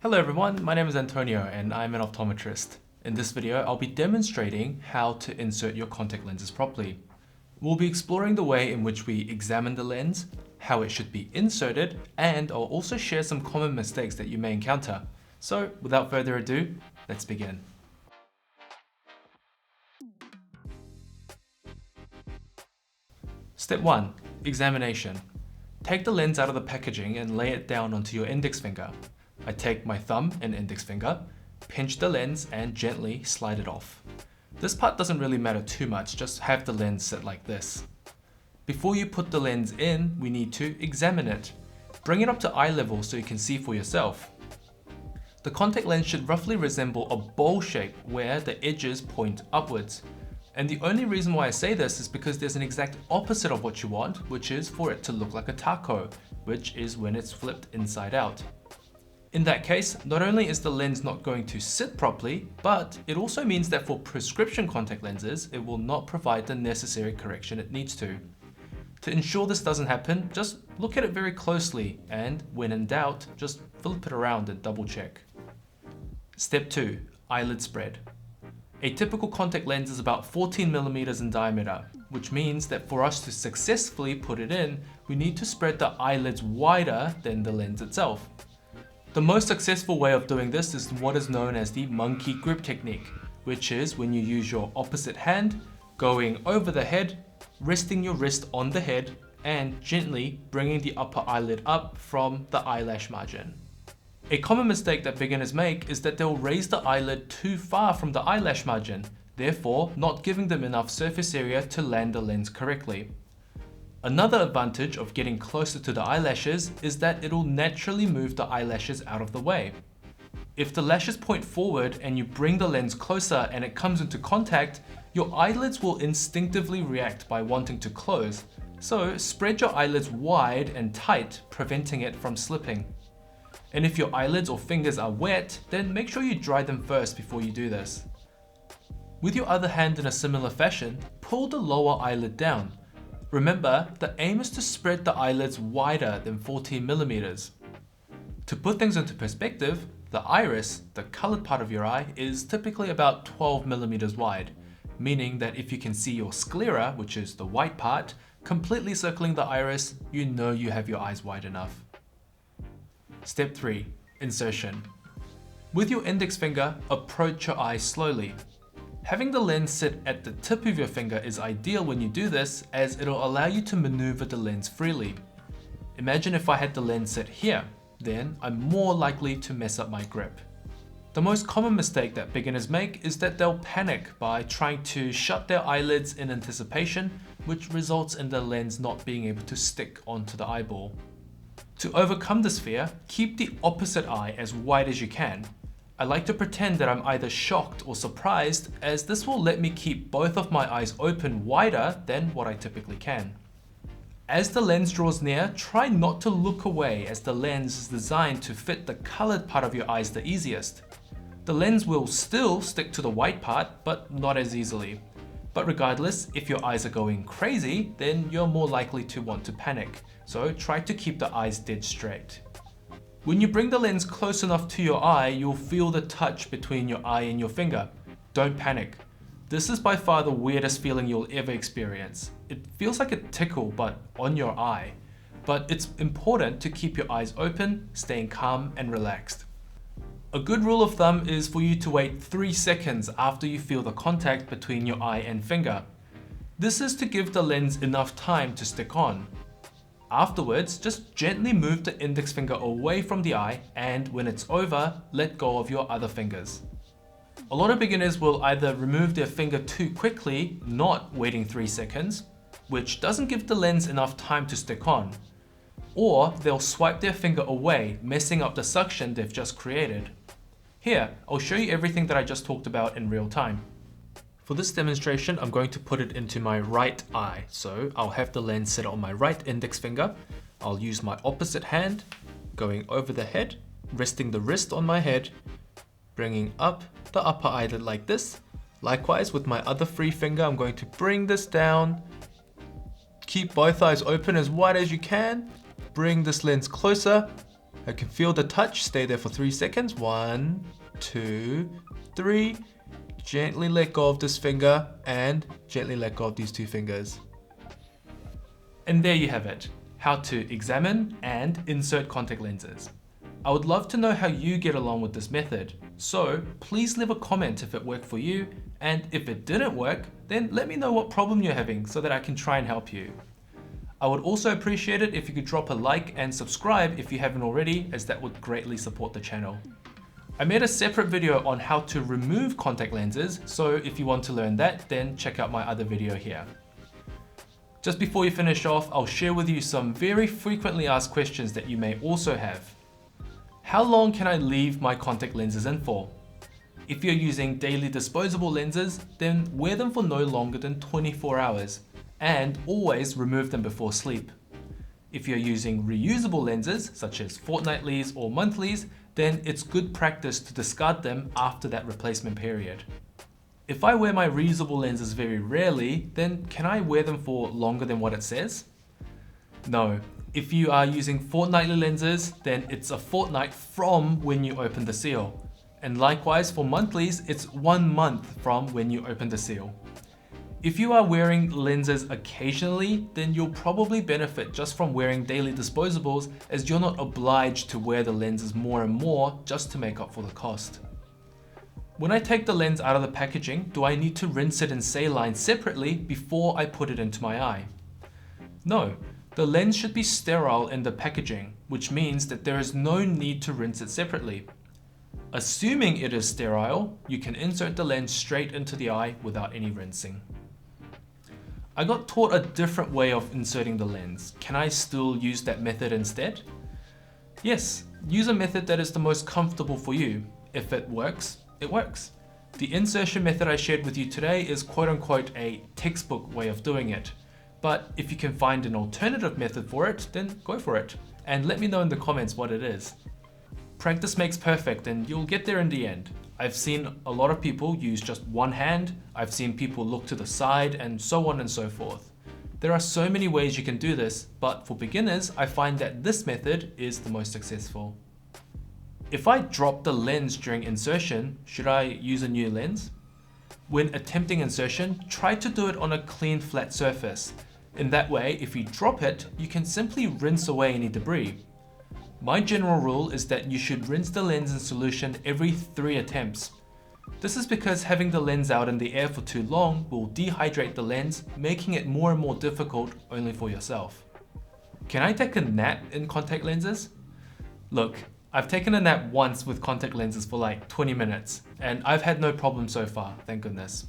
Hello everyone, my name is Antonio and I'm an optometrist. In this video, I'll be demonstrating how to insert your contact lenses properly. We'll be exploring the way in which we examine the lens, how it should be inserted, and I'll also share some common mistakes that you may encounter. So without further ado, let's begin. Step 1. Examination. Take the lens out of the packaging and lay it down onto your index finger. I take my thumb and index finger, pinch the lens and gently slide it off. This part doesn't really matter too much, just have the lens sit like this. Before you put the lens in, we need to examine it. Bring it up to eye level so you can see for yourself. The contact lens should roughly resemble a bowl shape where the edges point upwards. And the only reason why I say this is because there's an exact opposite of what you want, which is for it to look like a taco, which is when it's flipped inside out. In that case, not only is the lens not going to sit properly, but it also means that for prescription contact lenses, it will not provide the necessary correction it needs to. To ensure this doesn't happen, just look at it very closely and when in doubt, just flip it around and double check. Step 2. Eyelid spread. A typical contact lens is about 14mm in diameter, which means that for us to successfully put it in, we need to spread the eyelids wider than the lens itself. The most successful way of doing this is what is known as the monkey grip technique, which is when you use your opposite hand, going over the head, resting your wrist on the head, and gently bringing the upper eyelid up from the eyelash margin. A common mistake that beginners make is that they'll raise the eyelid too far from the eyelash margin, therefore not giving them enough surface area to land the lens correctly. Another advantage of getting closer to the eyelashes is that it'll naturally move the eyelashes out of the way. If the lashes point forward and you bring the lens closer and it comes into contact, your eyelids will instinctively react by wanting to close. So spread your eyelids wide and tight, preventing it from slipping. And if your eyelids or fingers are wet, then make sure you dry them first before you do this. With your other hand in a similar fashion, pull the lower eyelid down. Remember, the aim is to spread the eyelids wider than 14mm. To put things into perspective, the iris, the colored part of your eye, is typically about 12mm wide, meaning that if you can see your sclera, which is the white part, completely circling the iris, you know you have your eyes wide enough. Step 3. Insertion. With your index finger, approach your eye slowly. Having the lens sit at the tip of your finger is ideal when you do this, as it'll allow you to maneuver the lens freely. Imagine if I had the lens sit here, then I'm more likely to mess up my grip. The most common mistake that beginners make is that they'll panic by trying to shut their eyelids in anticipation, which results in the lens not being able to stick onto the eyeball. To overcome this fear, keep the opposite eye as wide as you can. I like to pretend that I'm either shocked or surprised, as this will let me keep both of my eyes open wider than what I typically can. As the lens draws near, try not to look away, as the lens is designed to fit the colored part of your eyes the easiest. The lens will still stick to the white part, but not as easily. But regardless, if your eyes are going crazy, then you're more likely to want to panic. So try to keep the eyes dead straight. When you bring the lens close enough to your eye, you'll feel the touch between your eye and your finger. Don't panic. This is by far the weirdest feeling you'll ever experience. It feels like a tickle, but on your eye. But it's important to keep your eyes open, staying calm and relaxed. A good rule of thumb is for you to wait 3 seconds after you feel the contact between your eye and finger. This is to give the lens enough time to stick on. Afterwards, just gently move the index finger away from the eye, and when it's over, let go of your other fingers. A lot of beginners will either remove their finger too quickly, not waiting 3 seconds, which doesn't give the lens enough time to stick on, or they'll swipe their finger away, messing up the suction they've just created. Here, I'll show you everything that I just talked about in real time. For this demonstration, I'm going to put it into my right eye. So I'll have the lens sit on my right index finger. I'll use my opposite hand, going over the head, resting the wrist on my head, bringing up the upper eyelid like this. Likewise, with my other free finger, I'm going to bring this down. Keep both eyes open as wide as you can. Bring this lens closer, I can feel the touch, stay there for 3 seconds. 1, 2, 3. Gently let go of this finger and gently let go of these 2 fingers. And there you have it, how to examine and insert contact lenses. I would love to know how you get along with this method, so please leave a comment if it worked for you, and if it didn't work, then let me know what problem you're having so that I can try and help you. I would also appreciate it if you could drop a like and subscribe if you haven't already, as that would greatly support the channel. I made a separate video on how to remove contact lenses, so if you want to learn that, then check out my other video here. Just before we finish off, I'll share with you some very frequently asked questions that you may also have. How long can I leave my contact lenses in for? If you're using daily disposable lenses, then wear them for no longer than 24 hours, and always remove them before sleep. If you're using reusable lenses, such as fortnightlies or monthlies, then it's good practice to discard them after that replacement period. If I wear my reusable lenses very rarely, then can I wear them for longer than what it says? No. If you are using fortnightly lenses, then it's a fortnight from when you open the seal. And likewise for monthlies, it's 1 month from when you open the seal. If you are wearing lenses occasionally, then you'll probably benefit just from wearing daily disposables, as you're not obliged to wear the lenses more and more just to make up for the cost. When I take the lens out of the packaging, do I need to rinse it in saline separately before I put it into my eye? No, the lens should be sterile in the packaging, which means that there is no need to rinse it separately. Assuming it is sterile, you can insert the lens straight into the eye without any rinsing. I got taught a different way of inserting the lens. Can I still use that method instead? Yes, use a method that is the most comfortable for you. If it works, it works. The insertion method I shared with you today is quote-unquote a textbook way of doing it. But if you can find an alternative method for it, then go for it. And let me know in the comments what it is. Practice makes perfect, and you'll get there in the end. I've seen a lot of people use just one hand, I've seen people look to the side, and so on and so forth. There are so many ways you can do this, but for beginners, I find that this method is the most successful. If I drop the lens during insertion, should I use a new lens? When attempting insertion, try to do it on a clean, flat surface. In that way, if you drop it, you can simply rinse away any debris. My general rule is that you should rinse the lens in solution every 3 attempts. This is because having the lens out in the air for too long will dehydrate the lens, making it more and more difficult only for yourself. Can I take a nap in contact lenses? Look, I've taken a nap once with contact lenses for like 20 minutes, and I've had no problem so far, thank goodness.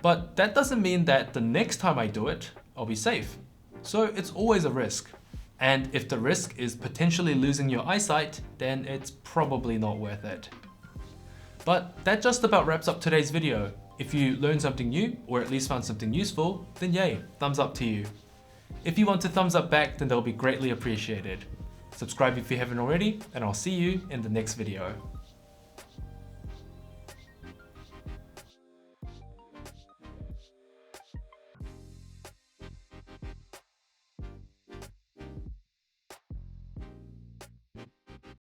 But that doesn't mean that the next time I do it, I'll be safe. So it's always a risk. And if the risk is potentially losing your eyesight, then it's probably not worth it. But that just about wraps up today's video. If you learned something new, or at least found something useful, then yay, thumbs up to you. If you want to thumbs up back, then that'll be greatly appreciated. Subscribe if you haven't already, and I'll see you in the next video.